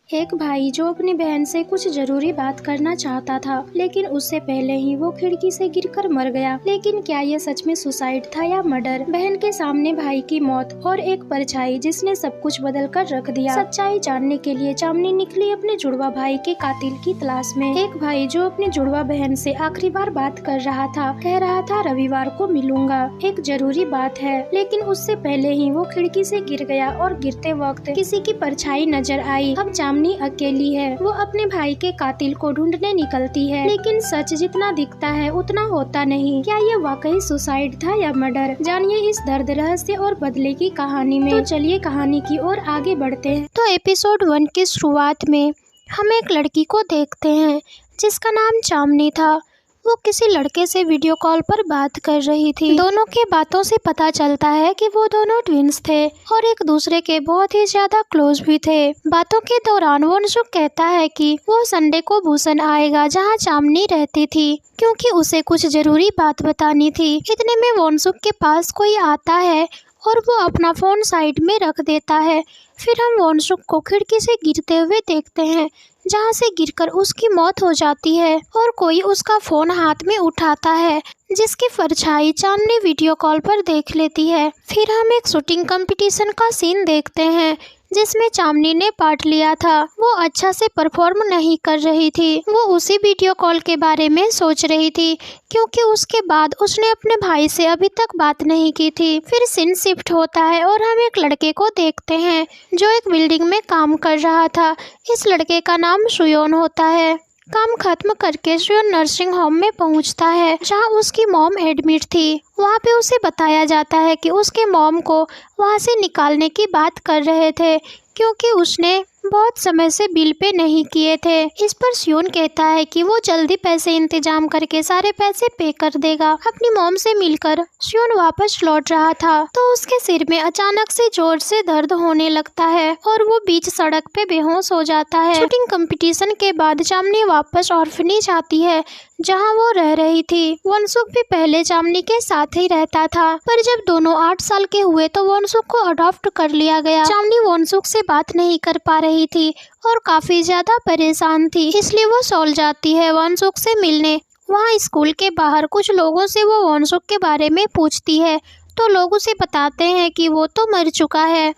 एक भाई जो अपनी बहन से कुछ जरूरी बात करना चाहता था, लेकिन उससे पहले ही वो खिड़की से गिरकर मर गया। लेकिन क्या ये सच में सुसाइड था या मर्डर? बहन के सामने भाई की मौत और एक परछाई जिसने सब कुछ बदल कर रख दिया। सच्चाई जानने के लिए चांदनी निकली अपने जुड़वा भाई के कातिल की तलाश में। एक भाई जो अपनी जुड़वा बहन से आखिरी बार बात कर रहा था, कह रहा था रविवार को मिलूंगा, एक जरूरी बात है। लेकिन उससे पहले ही वो खिड़की से गिर गया और गिरते वक्त किसी की परछाई नजर आई। अब चांदनी अकेली है। वो अपने भाई के कातिल को ढूंढने निकलती है, लेकिन सच जितना दिखता है उतना होता नहीं। क्या ये वाकई सुसाइड था या मर्डर? जानिए इस दर्द, रहस्य और बदले की कहानी में। तो चलिए कहानी की ओर आगे बढ़ते हैं। तो एपिसोड 1 की शुरुआत में हम एक लड़की को देखते हैं जिसका नाम चांदनी था। वो किसी लड़के से वीडियो कॉल पर बात कर रही थी। दोनों के बातों से पता चलता है कि वो दोनों ट्विंस थे और एक दूसरे के बहुत ही ज्यादा क्लोज भी थे। बातों के दौरान वनसुक कहता है कि वो संडे को भूषण आएगा जहाँ चांदनी रहती थी, क्योंकि उसे कुछ जरूरी बात बतानी थी। इतने में वनसुक के पास कोई आता है और वो अपना फोन साइड में रख देता है। फिर हम वनसुक को खिड़की से गिरते हुए देखते हैं, जहाँ से गिरकर उसकी मौत हो जाती है और कोई उसका फोन हाथ में उठाता है, जिसकी परछाई चांदनी वीडियो कॉल पर देख लेती है। फिर हम एक शूटिंग कंपटीशन का सीन देखते हैं जिसमें चांदनी ने पार्ट लिया था। वो अच्छा से परफॉर्म नहीं कर रही थी। वो उसी वीडियो कॉल के बारे में सोच रही थी, क्योंकि उसके बाद उसने अपने भाई से अभी तक बात नहीं की थी। फिर सीन शिफ्ट होता है और हम एक लड़के को देखते हैं जो एक बिल्डिंग में काम कर रहा था। इस लड़के का नाम सुयोन होता है। काम खत्म करके सुयोन नर्सिंग होम में पहुंचता है जहां उसकी मॉम एडमिट थी। वहां पे उसे बताया जाता है कि उसके मॉम को वहां से निकालने की बात कर रहे थे, क्योंकि उसने बहुत समय से बिल पे नहीं किए थे। इस पर सुयोन कहता है कि वो जल्दी पैसे इंतजाम करके सारे पैसे पे कर देगा। अपनी मॉम से मिलकर सुयोन वापस लौट रहा था तो उसके सिर में अचानक से जोर से दर्द होने लगता है और वो बीच सड़क पे बेहोश हो जाता है। शूटिंग कंपटीशन के बाद चांदनी वापस ऑर्फनेज आती है जहां वो रह रही थी। वनसुक भी पहले चांदनी के साथ ही रहता था, पर जब दोनों 8 साल के हुए तो वनसुक को अडॉप्ट कर लिया गया। चांदनी वनसुक से बात नहीं कर पा रही थी और काफी ज्यादा परेशान थी, इसलिए वो सॉल जाती है वनसुक से मिलने। वहाँ स्कूल के बाहर कुछ लोगों से वो वनसुक के बारे में पूछती है तो लोग उसे बताते हैं कि वो तो मर चुका है।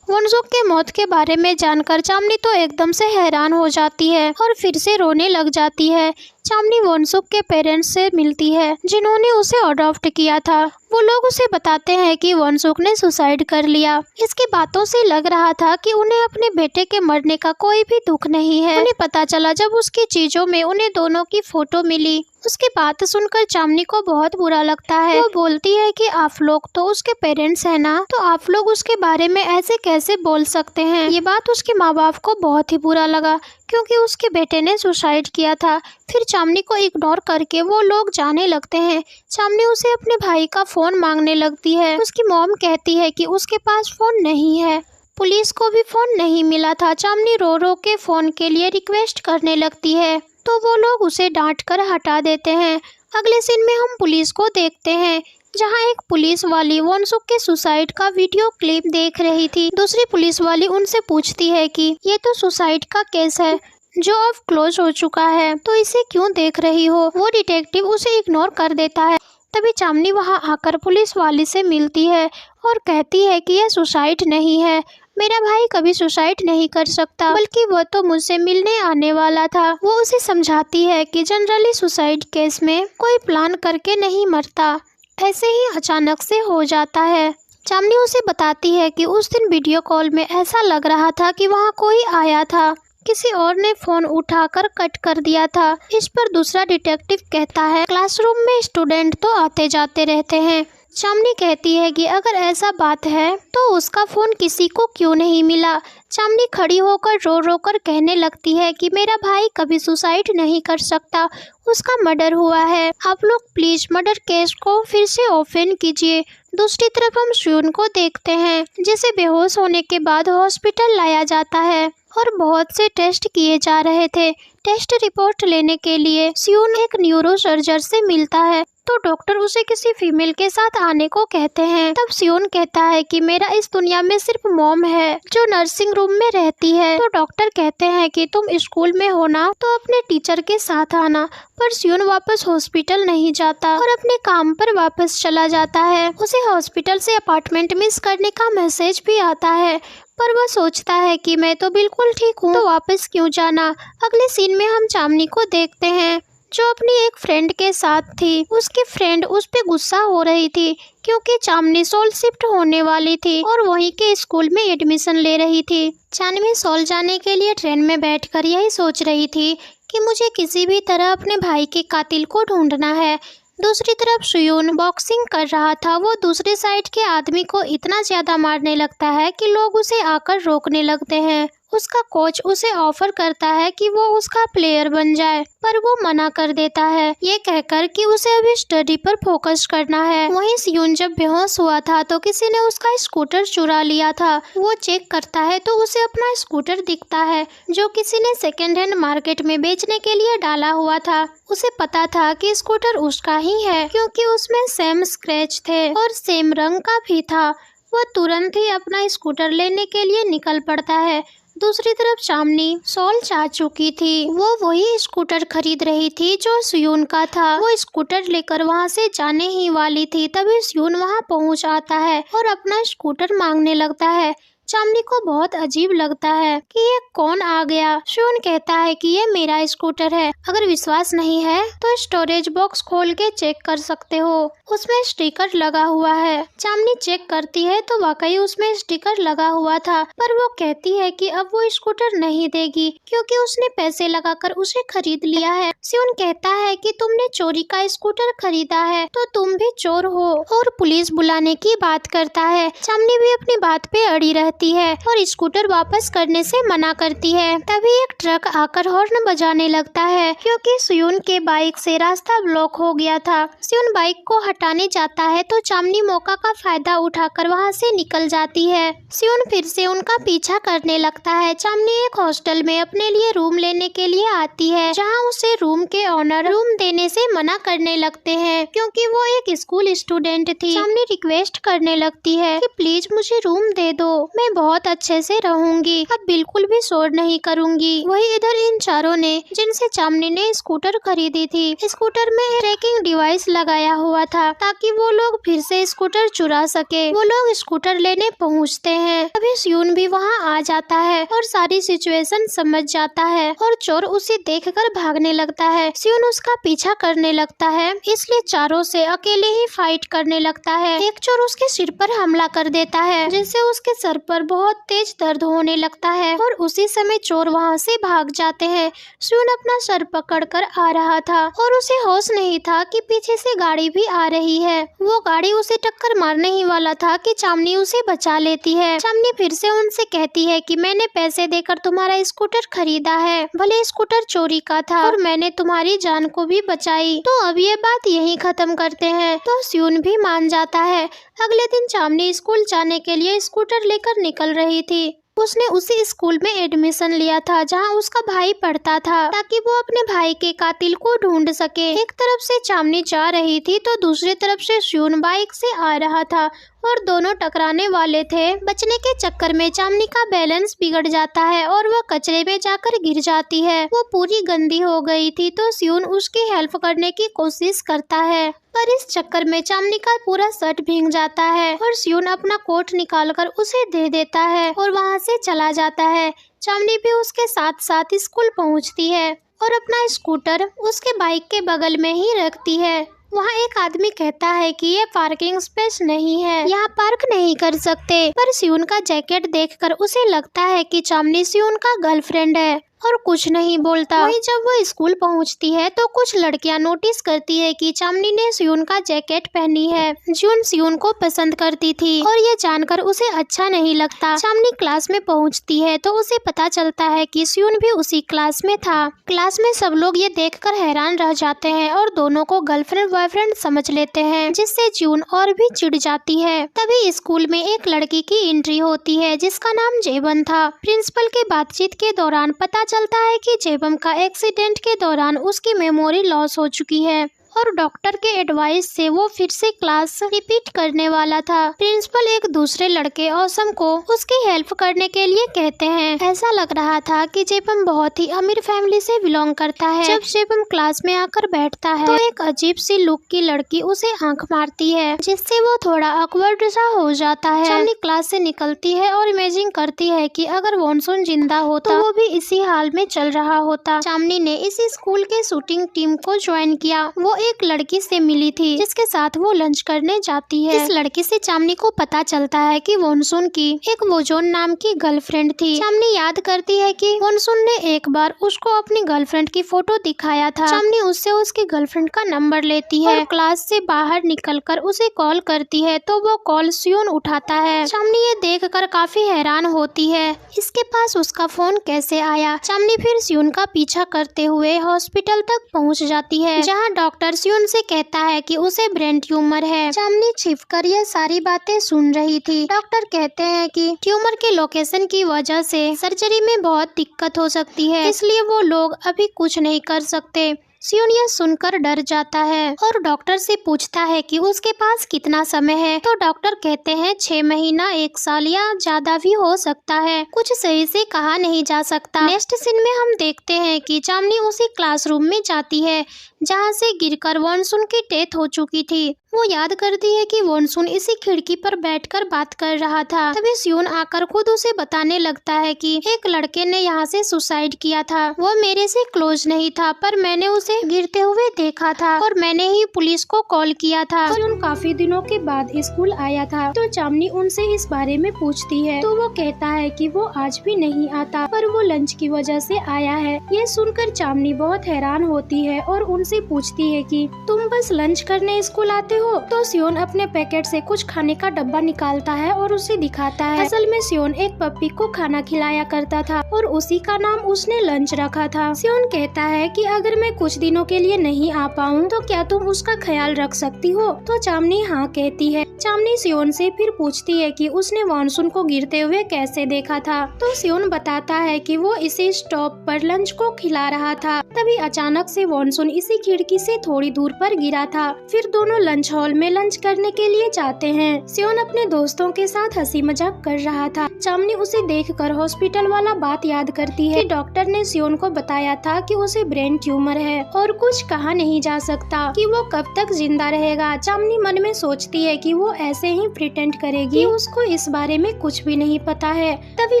वनसुक के मौत के बारे में जानकर चांदनी तो एकदम से हैरान हो जाती है और फिर से रोने लग जाती है। चांदनी वनसुक के पेरेंट्स से मिलती है जिन्होंने उसे अडॉप्ट किया था। वो लोग उसे बताते हैं कि वनसुक ने सुसाइड कर लिया। इसकी बातों से लग रहा था कि उन्हें अपने बेटे के मरने का कोई भी दुख नहीं है। उन्हें पता चला जब उसकी चीजों में उन्हें दोनों की फोटो मिली। उसकी बात सुनकर चांदनी को बहुत बुरा लगता है। वो बोलती है कि आप लोग तो उसके पेरेंट्स हैं ना, तो आप लोग उसके बारे में ऐसे कैसे बोल सकते हैं। ये बात उसके माँ बाप को बहुत ही बुरा लगा, क्योंकि उसके बेटे ने सुसाइड किया था। फिर चांदनी को इग्नोर करके वो लोग जाने लगते हैं। चांदनी उसे अपने भाई का फोन मांगने लगती है। उसकी मॉम कहती है कि उसके पास फोन नहीं है। पुलिस को भी फोन नहीं मिला था। चांदनी रो रो के फोन के लिए रिक्वेस्ट करने लगती है तो वो लोग उसे डांट कर हटा देते हैं। अगले सीन में हम पुलिस को देखते हैं जहां एक पुलिस वाली वनसुक के सुसाइड का वीडियो क्लिप देख रही थी। दूसरी पुलिस वाली उनसे पूछती है कि ये तो सुसाइड का केस है जो अब क्लोज हो चुका है, तो इसे क्यों देख रही हो। वो डिटेक्टिव उसे इग्नोर कर देता है। तभी चांदनी वहां आकर पुलिस वाली से मिलती है और कहती है कि यह सुसाइड नहीं है, मेरा भाई कभी सुसाइड नहीं कर सकता, बल्कि वो तो मुझसे मिलने आने वाला था। वो उसे समझाती है कि जनरली सुसाइड केस में कोई प्लान करके नहीं मरता, ऐसे ही अचानक से हो जाता है। चांदनी उसे बताती है कि उस दिन वीडियो कॉल में ऐसा लग रहा था कि वहाँ कोई आया था, किसी और ने फोन उठाकर कट कर दिया था। इस पर दूसरा डिटेक्टिव कहता है क्लासरूम में स्टूडेंट तो आते जाते रहते हैं। चांदनी कहती है कि अगर ऐसा बात है तो उसका फोन किसी को क्यों नहीं मिला। चांदनी खड़ी होकर रो रो कर कहने लगती है कि मेरा भाई कभी सुसाइड नहीं कर सकता, उसका मर्डर हुआ है। आप लोग प्लीज मर्डर केस को फिर से ओपन कीजिए। दूसरी तरफ हम सुयोन को देखते हैं जिसे बेहोश होने के बाद हॉस्पिटल लाया जाता है और बहुत से टेस्ट किए जा रहे थे। टेस्ट रिपोर्ट लेने के लिए सुयोन एक न्यूरो सर्जन से मिलता है तो डॉक्टर उसे किसी फीमेल के साथ आने को कहते हैं। तब सियोन कहता है कि मेरा इस दुनिया में सिर्फ मॉम है जो नर्सिंग रूम में रहती है। तो डॉक्टर कहते हैं कि तुम स्कूल में हो ना, तो अपने टीचर के साथ आना। पर सियोन वापस हॉस्पिटल नहीं जाता और अपने काम पर वापस चला जाता है। उसे हॉस्पिटल से अपार्टमेंट मिस करने का मैसेज भी आता है, पर वह सोचता है कि मैं तो बिल्कुल ठीक हूँ, तो वापस क्यों जाना। अगले सीन में हम चामनी को देखते हैं जो अपनी एक फ्रेंड के साथ थी। उसकी फ्रेंड उस पे गुस्सा हो रही थी क्योंकि चामनी सोल शिफ्ट होने वाली थी और वहीं के स्कूल में एडमिशन ले रही थी। चामनी सोल जाने के लिए ट्रेन में बैठकर यही सोच रही थी कि मुझे किसी भी तरह अपने भाई के कातिल को ढूंढना है। दूसरी तरफ सियोन बॉक्सिंग कर रहा था। वो दूसरे साइड के आदमी को इतना ज्यादा मारने लगता है कि लोग उसे आकर रोकने लगते हैं। उसका कोच उसे ऑफर करता है कि वो उसका प्लेयर बन जाए, पर वो मना कर देता है, ये कहकर कि उसे अभी स्टडी पर फोकस करना है। वहीं सियोन जब बेहोश हुआ था तो किसी ने उसका स्कूटर चुरा लिया था। वो चेक करता है तो उसे अपना स्कूटर दिखता है जो किसी ने सेकेंड हैंड मार्केट में बेचने के लिए डाला हुआ था। उसे पता था कि स्कूटर उसका ही है क्योंकि उसमें सेम स्क्रैच थे और सेम रंग का भी था। वह तुरंत ही अपना स्कूटर लेने के लिए निकल पड़ता है। दूसरी तरफ चामनी सोल जा चुकी थी। वो वही स्कूटर खरीद रही थी जो सियोन का था। वो स्कूटर लेकर वहां से जाने ही वाली थी, तभी सियोन वहां पहुंच आता है और अपना स्कूटर मांगने लगता है। चामनी को बहुत अजीब लगता है कि ये कौन आ गया। सियोन कहता है कि ये मेरा स्कूटर है, अगर विश्वास नहीं है तो स्टोरेज बॉक्स खोल के चेक कर सकते हो, उसमें स्टिकर लगा हुआ है। चामनी चेक करती है तो वाकई उसमें स्टिकर लगा हुआ था, पर वो कहती है कि अब वो स्कूटर नहीं देगी क्योंकि उसने पैसे लगाकर उसे खरीद लिया है। सियोन कहता है कि तुमने चोरी का स्कूटर खरीदा है तो तुम भी चोर हो और पुलिस बुलाने की बात करता है। चामनी भी अपनी बात पे अड़ी रहती है और स्कूटर वापस करने से मना करती है। तभी एक ट्रक आकर हॉर्न बजाने लगता है क्योंकि सियोन के बाइक से रास्ता ब्लॉक हो गया था। सियोन बाइक को हटाने जाता है तो चामनी मौका का फायदा उठाकर वहां से निकल जाती है। सियोन फिर से उनका पीछा करने लगता है। चामनी एक हॉस्टल में अपने लिए रूम लेने के लिए आती है जहाँ उसे रूम के ऑनर रूम देने से मना करने लगते हैं क्योंकि वो एक स्कूल स्टूडेंट थी। चामनी रिक्वेस्ट करने लगती है कि प्लीज मुझे रूम दे दो, मैं बहुत अच्छे से रहूंगी, अब बिल्कुल भी शोर नहीं करूंगी। वही इधर इन चारों ने जिनसे चामनी ने स्कूटर खरीदी थी, स्कूटर में ट्रैकिंग डिवाइस लगाया हुआ था ताकि वो लोग फिर से स्कूटर चुरा सके। वो लोग स्कूटर लेने पहुंचते हैं। अभी सियोन भी वहां आ जाता है और सारी सिचुएशन समझ जाता है और चोर उसे देखकर भागने लगता है। सियोन उसका पीछा करने लगता है, इसलिए चारों से अकेले ही फाइट करने लगता है। एक चोर उसके सिर पर हमला कर देता है जिससे उसके सर पर बहुत तेज दर्द होने लगता है और उसी समय चोर वहां से भाग जाते हैं। सियोन अपना सर पकड़कर आ रहा था और उसे होश नहीं था कि पीछे से गाड़ी भी आ रही है। वो गाड़ी उसे टक्कर मारने ही वाला था कि चामनी उसे बचा लेती है। चामनी फिर से उनसे कहती है कि मैंने पैसे देकर तुम्हारा स्कूटर खरीदा है, भले स्कूटर चोरी का था और मैंने तुम्हारी जान को भी बचाई, तो अब ये बात यहीं खत्म करते हैं। तो सियोन भी मान जाता है। अगले दिन चामनी स्कूल जाने के लिए स्कूटर लेकर निकल रही थी। उसने उसी स्कूल में एडमिशन लिया था जहां उसका भाई पढ़ता था ताकि वो अपने भाई के कातिल को ढूंढ सके। एक तरफ से चामनी जा रही थी तो दूसरी तरफ से सियोन बाइक से आ रहा था और दोनों टकराने वाले थे। बचने के चक्कर में चामनी का बैलेंस बिगड़ जाता है और वह कचरे में जाकर गिर जाती है। वो पूरी गंदी हो गई थी तो सियोन उसकी हेल्प करने की कोशिश करता है, पर इस चक्कर में चामनी का पूरा शर्ट भीग जाता है और सियोन अपना कोट निकालकर उसे दे देता है और वहां से चला जाता है। चामनी भी उसके साथ साथ स्कूल पहुंचती है और अपना स्कूटर उसके बाइक के बगल में ही रखती है। वहाँ एक आदमी कहता है कि ये पार्किंग स्पेस नहीं है, यहाँ पार्क नहीं कर सकते, पर सियोन का जैकेट देखकर उसे लगता है कि चामनी सियोन का गर्लफ्रेंड है और कुछ नहीं बोलता। वहीं जब वो स्कूल पहुंचती है तो कुछ लड़कियां नोटिस करती है कि चामनी ने सियोन का जैकेट पहनी है। जून सियोन को पसंद करती थी और ये जानकर उसे अच्छा नहीं लगता। चामनी क्लास में पहुंचती है तो उसे पता चलता है कि सियोन भी उसी क्लास में था। क्लास में सब लोग ये देखकर हैरान रह जाते हैं और दोनों को गर्लफ्रेंड बॉयफ्रेंड समझ लेते हैं, जिससे जून और भी चिढ़ जाती है। तभी स्कूल में एक लड़की की एंट्री होती है जिसका नाम जेबन था। प्रिंसिपल के बातचीत के दौरान पता चलता है कि जेबम का एक्सीडेंट के दौरान उसकी मेमोरी लॉस हो चुकी है और डॉक्टर के एडवाइस से वो फिर से क्लास रिपीट करने वाला था। प्रिंसिपल एक दूसरे लड़के औसम को उसकी हेल्प करने के लिए कहते हैं। ऐसा लग रहा था कि जेबम बहुत ही अमीर फैमिली से बिलोंग करता है। जब जेबम क्लास में आकर बैठता है तो एक अजीब सी लुक की लड़की उसे आंख मारती है, जिससे वो थोड़ा ऑकवर्ड सा हो जाता है। चांदनी क्लास से निकलती है और इमेजिन करती है कि अगर वॉनसून जिंदा होता तो वो भी इसी हाल में चल रहा होता। चांदनी ने इसी स्कूल के शूटिंग टीम को ज्वाइन किया। वो एक लड़की से मिली थी जिसके साथ वो लंच करने जाती है। इस लड़की से चांदनी को पता चलता है कि वॉनसून की एक वोजोन नाम की गर्लफ्रेंड थी। चांदनी याद करती है कि वॉनसून ने एक बार उसको अपनी गर्लफ्रेंड की फोटो दिखाया था। चांदनी उससे उसकी गर्लफ्रेंड का नंबर लेती है और क्लास से बाहर निकलकर उसे कॉल करती है तो वो कॉल सियोन उठाता है। चांदनी ये देखकर काफी हैरान होती है, इसके पास उसका फोन कैसे आया। चांदनी फिर सियोन का पीछा करते हुए हॉस्पिटल तक पहुंच जाती है, जहां डॉक्टर सियोन से कहता है कि उसे ब्रेन ट्यूमर है। चांदनी छिपकर यह सारी बातें सुन रही थी। डॉक्टर कहते हैं कि ट्यूमर के लोकेशन की वजह से सर्जरी में बहुत दिक्कत हो सकती है, इसलिए वो लोग अभी कुछ नहीं कर सकते। सियोन यह सुनकर डर जाता है और डॉक्टर से पूछता है कि उसके पास कितना समय है। तो डॉक्टर कहते हैं 6 महीना, 1 साल या ज्यादा भी हो सकता है, कुछ सही से कहा नहीं जा सकता। नेक्स्ट सीन में हम देखते हैं कि चांदनी उसी क्लासरूम में जाती है जहां से गिरकर वॉनसून की डेथ हो चुकी थी। वो याद करती है कि वॉनसून इसी खिड़की पर बैठकर बात कर रहा था। तभी सियोन आकर खुद उसे बताने लगता है कि एक लड़के ने यहाँ से सुसाइड किया था। वो मेरे से क्लोज नहीं था, पर मैंने उसे गिरते हुए देखा था और मैंने ही पुलिस को कॉल किया था। सियोन काफी दिनों के बाद स्कूल आया था तो चांदनी उनसे इस बारे में पूछती है तो वो कहता है कि वो आज भी नहीं आता, पर वो लंच की वजह से आया है। ये सुनकर चांदनी बहुत हैरान होती है और उनसे पूछती है कि तुम बस लंच करने स्कूल आते हो? तो सियोन अपने पैकेट से कुछ खाने का डब्बा निकालता है और उसे दिखाता है। असल में सियोन एक पप्पी को खाना खिलाया करता था और उसी का नाम उसने लंच रखा था। सियोन कहता है कि अगर मैं कुछ दिनों के लिए नहीं आ पाऊँ तो क्या तुम उसका ख्याल रख सकती हो? तो चांदनी हाँ कहती है। चांदनी सियोन से फिर पूछती है कि उसने वॉनसून को गिरते हुए कैसे देखा था। तो सियोन बताता है कि वो इसी स्टॉप पर लंच को खिला रहा था। तभी अचानक से वॉनसून इसी खिड़की से थोड़ी दूर पर गिरा था। फिर दोनों लंच हॉल में लंच करने के लिए जाते हैं। सियोन अपने दोस्तों के साथ हंसी मजाक कर रहा था। चांदनी उसे देखकर हॉस्पिटल वाला बात याद करती है कि डॉक्टर ने सियोन को बताया था कि उसे ब्रेन ट्यूमर है और कुछ कहा नहीं जा सकता कि वो कब तक जिंदा रहेगा। चांदनी मन में सोचती है कि वो ऐसे ही प्रिटेंड करेगी कि उसको इस बारे में कुछ भी नहीं पता है। तभी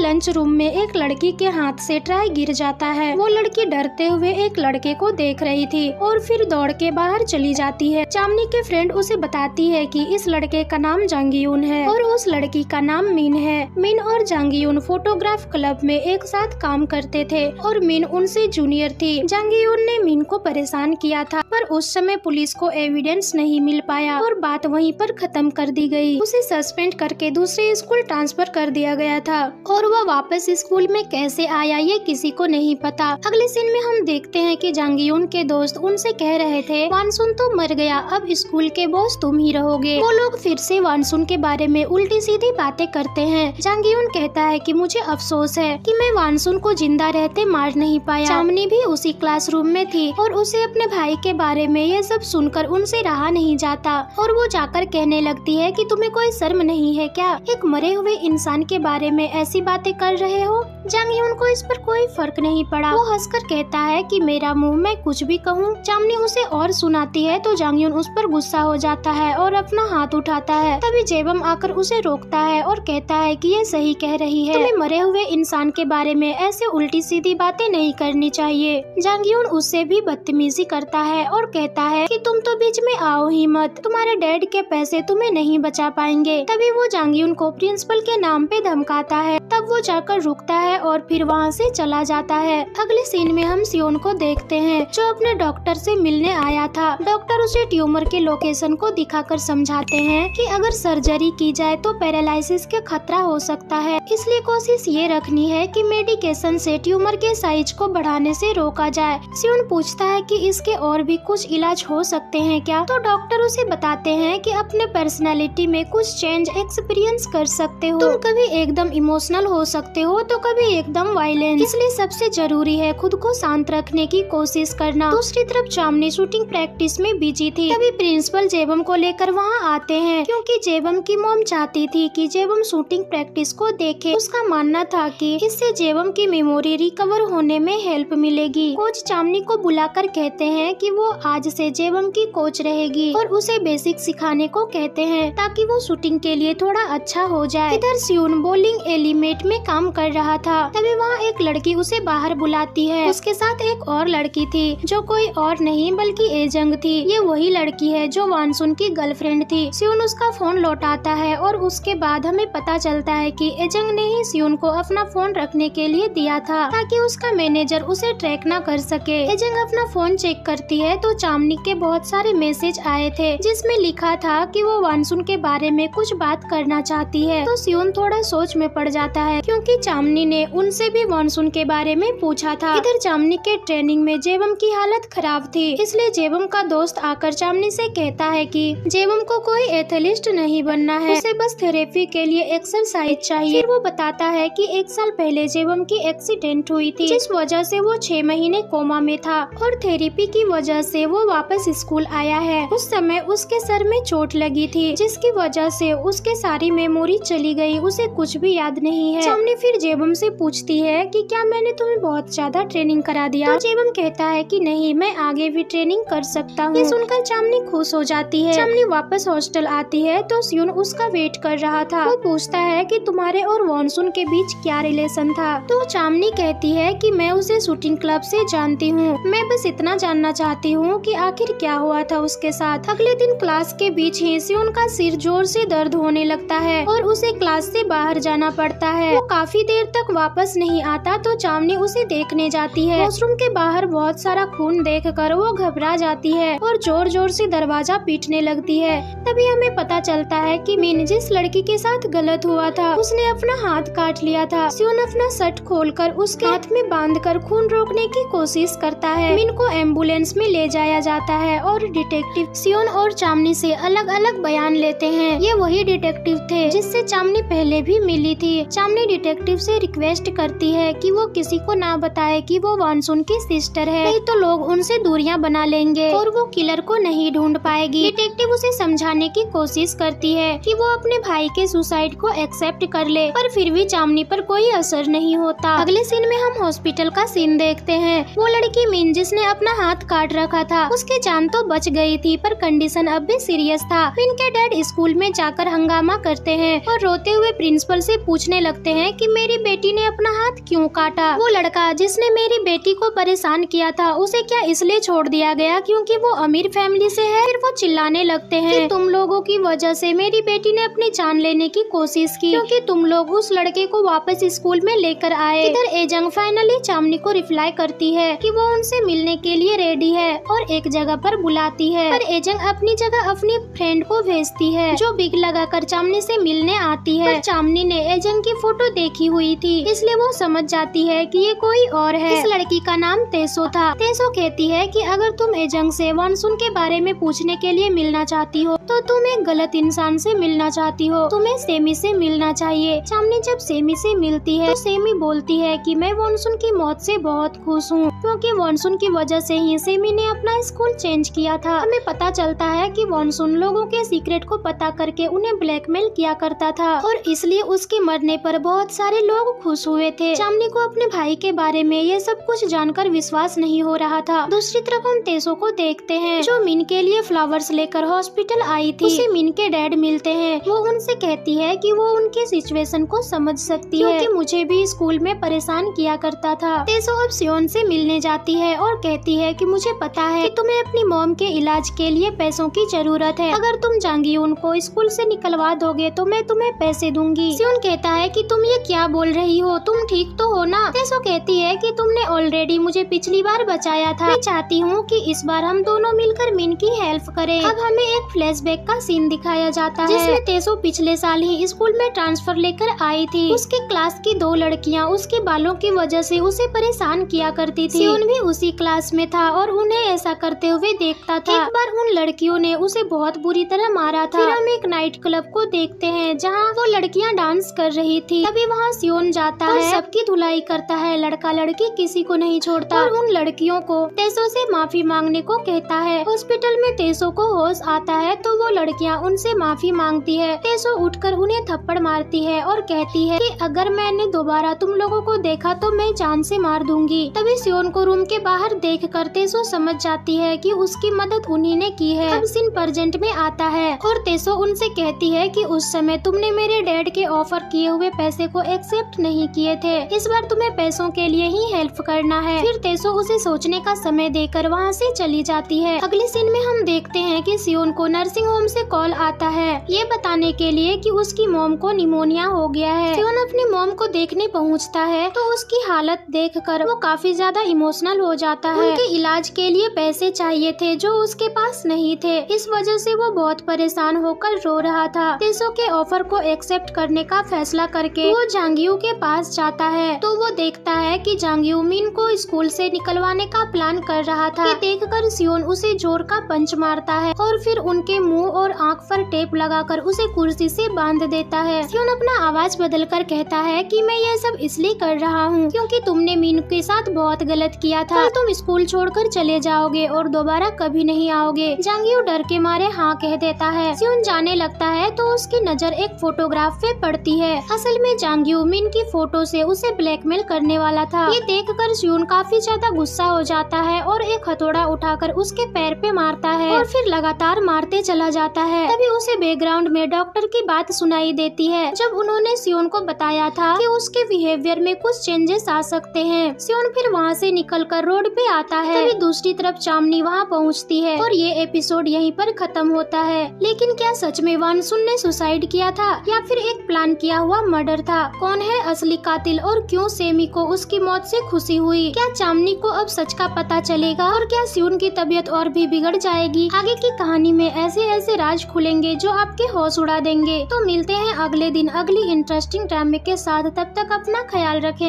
लंच रूम में एक लड़की के हाथ से ट्राई गिर जाता है। वो लड़की डरते हुए एक लड़के को देख रही थी और फिर दौड़ के बाहर चली जाती है। चांदनी के फ्रेंड उसे बताती है कि इस लड़के का नाम जांगयून है और उस लड़की का नाम मिन है। मिन और जांगयून फोटोग्राफ क्लब में एक साथ काम करते थे और मिन उनसे जूनियर थी। जांगयून ने मिन को परेशान किया था, पर उस समय पुलिस को एविडेंस नहीं मिल पाया और बात वहीं पर खत्म कर दी गई। उसे सस्पेंड करके दूसरे स्कूल ट्रांसफर कर दिया गया था और वह वापस स्कूल में कैसे आया ये किसी को नहीं पता। अगले सीन में हम देखते हैं कि जांगयून के दोस्त उनसे कह रहे थे वॉनसून तो मर गया, अब स्कूल के बॉस तुम ही रहोगे। वो लोग फिर से वॉनसून के बारे में उल्टी सीधी बातें करते हैं। जांगयून कहता है कि मुझे अफसोस है कि मैं वॉनसून को जिंदा रहते मार नहीं पाया। चांदनी भी उसी क्लासरूम में थी और उसे अपने भाई के बारे में ये सब सुनकर उनसे रहा नहीं जाता और वो जाकर कहने लगती है कि तुम्हें कोई शर्म नहीं है क्या, एक मरे हुए इंसान के बारे में ऐसी बातें कर रहे हो। जांगयून को इस पर कोई फर्क नहीं पड़ा। वो हंसकर कहता है कि मेरा मुंह, मैं कुछ भी कहूँ। चांदनी उसे और सुनाती है तो जांगयून उस पर गुस्सा हो जाता है और अपना हाथ उठाता है। तभी जेबम आकर उसे रोकता है और कहता है कि ये सही कह रही है, तुम्हें मरे हुए इंसान के बारे में ऐसे उल्टी सीधी बातें नहीं करनी चाहिए। जांगयून उससे भी बदतमीजी करता है और कहता है कि तुम तो बीच में आओ ही मत, तुम्हारे डैड के पैसे तुम्हें नहीं बचा पाएंगे। तभी वो जांगयून को प्रिंसिपल के नाम पे धमकाता है। तब वो जाकर रुकता है और फिर वहाँ से चला जाता है। अगले सीन में हम सियोन को देखते हैं जो अपने डॉक्टर से मिलने आया था। डॉक्टर उसे ट्यूमर के लोकेशन को दिखाकर समझाते हैं कि अगर सर्जरी की जाए तो पैरालिसिस का खतरा हो सकता है, इसलिए कोशिश ये रखनी है कि मेडिकेशन से ट्यूमर के साइज को बढ़ाने से रोका जाए। सियोन पूछता है कि इसके और भी कुछ इलाज हो सकते हैं क्या? तो डॉक्टर उसे बताते हैं कि अपने पर्सनालिटी में कुछ चेंज एक्सपीरियंस कर सकते हो। तुम कभी एकदम इमोशनल हो सकते हो तो कभी एकदम वायलेंस, इसलिए सबसे जरूरी है खुद को शांत रखने की कोशिश करना। दूसरी तरफ चामनी शूटिंग प्रैक्टिस में बिजी थी। तभी प्रिंसिपल जेबम को लेकर वहाँ आते हैं, क्योंकि जेबम की मॉम चाहती थी कि जेबम शूटिंग प्रैक्टिस को देखे। उसका मानना था कि इससे जेबम की मेमोरी रिकवर होने में हेल्प मिलेगी। कोच चामनी को बुलाकर कहते हैं कि वो आज से जेबम की कोच रहेगी और उसे बेसिक सिखाने को कहते हैं, ताकि वो शूटिंग के लिए थोड़ा अच्छा हो जाए। इधर सियोन बॉलिंग एलिमेंट में काम कर रहा था। तभी वहाँ एक लड़की उसे बाहर बुलाती है। उसके साथ एक और लड़की थी, जो कोई और नहीं बल्कि एजंग थी। ये वही लड़की है जो वानसुन की गर्लफ्रेंड थी। सियोन उसका फोन लौटाता है और उसके बाद हमें पता चलता है कि एजंग ने ही सियोन को अपना फोन रखने के लिए दिया था, ताकि उसका मैनेजर उसे ट्रैक न कर सके। एजंग अपना फोन चेक करती है तो चामनी के बहुत सारे मैसेज आए थे, जिसमें लिखा था कि वो वानसुन के बारे में कुछ बात करना चाहती है। तो सियोन थोड़ा सोच में पड़ जाता है, क्योंकि चामनी ने उनसे भी वानसुन के बारे में पूछा था। इधर चामनी के ट्रेनिंग में जेबम की हालत खराब थी, इसलिए जेबम का दोस्त आकर चामनी से कहता है कि जेबम को कोई एथलीट नहीं बनना है, उसे बस थेरेपी के लिए एक्सरसाइज चाहिए। फिर वो बताता है कि 1 साल पहले जेबम की एक्सीडेंट हुई थी, जिस वजह से वो 6 महीने कोमा में था और थेरेपी की वजह से वो वापस स्कूल आया है। उस समय उसके सर में चोट लगी थी, जिसकी वजह से उसके सारी मेमोरी चली गई, उसे कुछ भी याद नहीं है। चामनी फिर जेबम से पूछती है कि क्या मैंने तुम्हें बहुत ज्यादा ट्रेनिंग करा दिया? तो जेबम कहता है कि नहीं, मैं आगे भी ट्रेनिंग कर सकता हूँ। ये सुनकर चामनी खुश हो जाती है। चामनी वापस हॉस्टल आती है तो सियोन उसका वेट कर रहा था। वो पूछता है कि तुम्हारे और वानसुन के बीच क्या रिलेशन था? तो चामनी कहती है कि मैं उसे शूटिंग क्लब से जानती हूँ, मैं बस इतना जानना चाहती हूँ कि आखिर क्या हुआ था उसके साथ। अगले दिन क्लास के बीच ही सियोन का सिर जोर से दर्द होने लगता है और उसे क्लास से बाहर जाना पड़ता है। वो काफी देर तक वापस नहीं आता तो चामनी उसे देखने जाती है। वॉशरूम के बाहर बहुत सारा खून देखकर वो घबरा जाती है और जोर जोर से दरवाजा पीटने लगती है। तभी हमें पता चलता है कि मिन जिस लड़की के साथ गलत हुआ था, उसने अपना हाथ काट लिया था। सियोन अपना शर्ट खोलकर उसके हाथ में बांधकर खून रोकने की कोशिश करता है। मिन को एम्बुलेंस में ले जाया जाता है और डिटेक्टिव सियोन और चामनी से अलग अलग बयान लेते हैं। ये वही डिटेक्टिव थे जिससे चामनी पहले भी मिली थी। चामनी डिटेक्टिव से रिक्वेस्ट करती है कि वो किसी को ना बताए कि वो वानसुन की सिस्टर है, नहीं तो लोग उनसे दूरियां बना लेंगे और वो किलर को नहीं ढूंढ पाएगी। डिटेक्टिव उसे समझाने की कोशिश करती है कि वो अपने भाई के सुसाइड को एक्सेप्ट कर ले, पर फिर भी चामनी पर कोई असर नहीं होता। अगले सीन में हम हॉस्पिटल का सीन देखते हैं। वो लड़की मिन जिसने अपना हाथ काट रखा था, उसकी जान तो बच गई थी, पर कंडीशन अब भी सीरियस था। मिन के डैड स्कूल में जाकर हंगामा करते हैं और रोते हुए प्रिंसिपल से पूछने लगते हैं कि मेरी बेटी ने अपना हाथ क्यों काटा? वो लड़का जिसने मेरी बेटी को परेशान किया था, उसे क्या इसलिए छोड़ दिया गया क्योंकि वो अमीर फैमिली से है? फिर वो चिल्लाने लगते हैं कि तुम लोगों की वजह से मेरी बेटी ने अपनी जान लेने की कोशिश की, क्योंकि तुम लोग उस लड़के को वापस स्कूल में लेकर आए। इधर एजंग फाइनली चामनी को रिप्लाई करती है कि वो उनसे मिलने के लिए रेडी है और एक जगह पर बुलाती है, पर एजंग अपनी जगह अपनी फ्रेंड को भेजती है जो बिग लगाकर चामनी से मिलने आती है। पर चामनी ने एजंग की फोटो देखी हुई थी, इसलिए वो समझ जाती है कि ये कोई और है। इस लड़की का नाम तेसो था। तेसो कहती है कि अगर तुम एजंग से वानसुन के बारे में पूछने के लिए मिलना चाहती हो तो तुम एक गलत इंसान से मिलना चाहती हो, तुम्हें सेमी से मिलना चाहिए। चामनी जब सेमी से मिलती है तो सेमी बोलती है कि मैं वानसुन की मौत से बहुत खुश हूँ, क्योंकि वानसुन की वजह से ही सेमी ने अपना स्कूल चेंज किया था। हमें पता चलता है कि वानसुन लोगों के सीक्रेट को पता करके उन्हें ब्लैकमेल किया करता था और इसलिए उसके मरने पर बहुत सारे लोग खुश हुए थे। चामनी को अपने भाई के बारे में ये सब कुछ जानकर विश्वास नहीं हो रहा था। दूसरी तरफ हम तेसो को देखते हैं जो मिन के लिए फ्लावर्स लेकर हॉस्पिटल आई थी। उसे मिन के डैड मिलते हैं। वो उनसे कहती है कि वो उनके सिचुएशन को समझ सकती है, क्योंकि मुझे भी स्कूल में परेशान किया करता था। तेसो अब सियोन से मिलने जाती है और कहती है कि मुझे पता है कि तुम्हें अपनी मॉम के इलाज के लिए पैसों की जरूरत है। अगर तुम जांगीयून को स्कूल से निकलवा दोगे तो मैं तुम्हें पैसे दूंगी। सियोन कहता है कि तुम ये क्या बोल रही हो, तुम ठीक तो हो ना? तेसो कहती है कि तुमने ऑलरेडी मुझे पिछली बार बचाया था। मैं चाहती हूँ कि इस बार हम दोनों मिलकर मिन की हेल्प करें। अब हमें एक फ्लैशबैक का सीन दिखाया जाता है जिसमें तेसो पिछले साल ही स्कूल में ट्रांसफर लेकर आई थी। उसके क्लास की 2 लड़कियाँ उसके बालों की वजह से उसे परेशान किया करती थी। सियोन भी उसी क्लास में था और उन्हें ऐसा करते हुए देखता था। एक बार उन लड़कियों ने उसे बहुत बुरी तरह मारा था। फिर हम एक नाइट क्लब को देखते हैं जहाँ वो लड़कियाँ डांस कर रही थी। तभी वहाँ सियोन जाता है, सबकी धुलाई करता है। लड़का लड़की किसी को नहीं छोड़ता और उन लड़कियों को तेसो से माफी मांगने को कहता है। हॉस्पिटल में तेसो को होश आता है तो वो लड़कियाँ उनसे माफी मांगती है। तेसो उठकर उन्हें थप्पड़ मारती है और कहती है कि अगर मैंने दोबारा तुम लोगों को देखा तो मैं जान से मार दूंगी। तभी सियोन को रूम के बाहर देखकर तेसो समझ जाती है कि उसकी मदद उन्हीं ने की है। अब सीन प्रेजेंट में आता है और तेसो उनसे कहती है कि उस समय तुमने मेरे डैड के ऑफर किए हुए पैसे को एक्सेप्ट नहीं किए थे। इस बार तुम्हें पैसों के लिए ही हेल्प करना है। फिर तेसो उसे सोचने का समय देकर वहाँ से चली जाती है। अगले सीन में हम देखते हैं कि सियोन को नर्सिंग होम से कॉल आता है ये बताने के लिए कि उसकी मॉम को निमोनिया हो गया है। सियोन अपनी मॉम को देखने पहुँचता है तो उसकी हालत देखकर वो काफी ज्यादा इमोशनल हो जाता है। उनके इलाज के लिए पैसे चाहिए थे जो उसके पास नहीं थे। इस वजह से वो बहुत परेशान होकर रो रहा था। तेसो के ऑफर को एक्सेप्ट करने का फैसला करके वो जांगयू के पास जाता है तो वो देखता है कि जांगयू मिन को स्कूल से निकलवाने का प्लान कर रहा था। ये देखकर सियोन उसे जोर का पंच मारता है और फिर उनके मुंह और आंख पर टेप लगाकर उसे कुर्सी से बांध देता है। सियोन अपना आवाज बदलकर कहता है कि मैं ये सब इसलिए कर रहा हूँ क्योंकि तुमने मिन के साथ बहुत गलत किया था। कल तुम स्कूल छोड़कर चले जाओगे और दोबारा कभी नहीं आओगे। जांगयू डर के मारे हाँ कह देता है। सियोन जाने लगता है तो उसकी नजर एक फोटोग्राफ पे पड़ती है। असल में जांगयू मिन की फोटो से उसे ब्लैकमेल करने वाला था। ये देखकर सियोन काफी ज्यादा गुस्सा हो जाता है और एक हथौड़ा उठाकर उसके पैर पे मारता है और फिर लगातार मारते चला जाता है। तभी उसे बैकग्राउंड में डॉक्टर की बात सुनाई देती है जब उन्होंने सियोन को बताया था कि उसके बिहेवियर में कुछ चेंजेस आ सकते हैं। सियोन फिर वहाँ से निकलकर रोड पे आता है। तभी दूसरी तरफ चामनी वहाँ पहुँचती है और ये एपिसोड यहीं पर खत्म होता है। लेकिन क्या सच में वानसुन ने सुसाइड किया था या फिर एक प्लान किया हुआ मर्डर था? कौन है असली कातिल और क्यों सेमी को उसकी मौत से खुशी हुई? क्या चामनी को अब सच का पता चलेगा और क्या सियोन की तबीयत और भी बिगड़ जाएगी? आगे की कहानी में ऐसे ऐसे राज खुलेंगे जो आपके होश उड़ा देंगे। तो मिलते हैं अगले दिन अगली इंटरेस्टिंग ड्रामे के साथ। तब तक अपना ख्याल रखें।